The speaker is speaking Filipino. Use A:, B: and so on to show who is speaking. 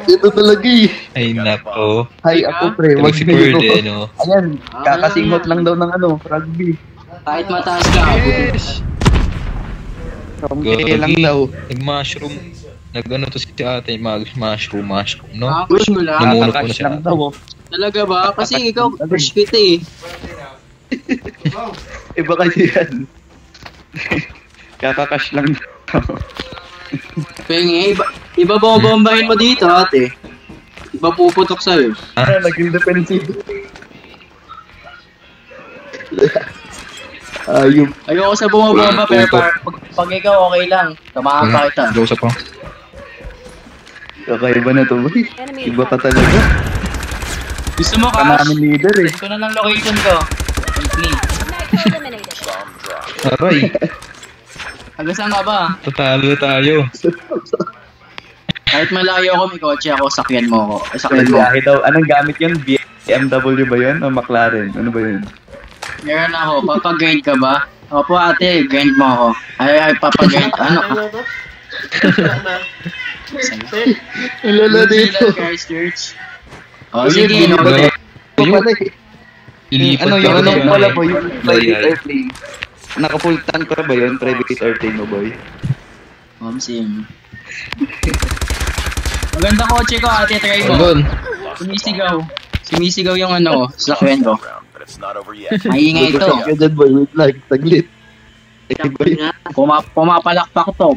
A: Ito talaga eh.
B: Ay, nako.
A: Hay ako pre, wag
B: Si
A: na
B: Bird
A: ito.
B: eh, no?
A: Ayan, kakasingot lang daw ng ano, rugby.
C: Kahit mataas ka.
B: Yes!
A: Kaya lang daw.
B: Nag-mushroom. Nag-ano to si ate, mushroom, no?
C: Push mo lang.
B: Namulot ko na
A: Kakakash
B: siya.
A: lang daw.
C: Talaga ba? Kasi ikaw, push kita eh.
A: Iba kasi yan. Kakakash lang daw.
C: Pengi, iba bombahin mo dito ate. Iba puputok sa'yo.
A: Naging defensive. Ayun.
C: Ayoko sa bumabomba pero pag ikaw okay lang. Tamaan pa kita.
B: Go sa pa.
A: Kakaiba na to boy. Iba ka talaga.
C: Gusto mo
A: Ka
C: Cash?
A: namin leader eh.
C: Ito na lang location ko. Please.
B: Aray,
C: Hanggang saan ka ba?
B: tatalo tayo.
C: Kahit malayo ako, may kotse ako, sakyan mo ako. Sakyan mo.
A: Biyahe daw. Anong gamit yun? BMW ba yun? O McLaren? Ano ba yun?
C: Meron ako, papag-grind ka ba? Opo ate, grind mo ako. Ay, papag-grind. Ano ka?
A: Ilala dito.
C: Christchurch. O sige, no.
B: Go.
A: Pala eh.
B: Ilipat
A: Ano
B: ka
A: yung
B: ba
A: ano
B: yan?
A: pala po yung private
B: Ay.
A: airplane? Naka-full tank ka ba yun? Private airplane mo boy?
C: Sim. Maganda kotse ko ate, try mo.
B: Doon.
C: Sumisigaw. Sumisigaw yung ano, sakyan ko. Maingay ito.
A: Ka dyan boy, wait lang, taglit. Eh, boy.
C: Pumapalakpak to.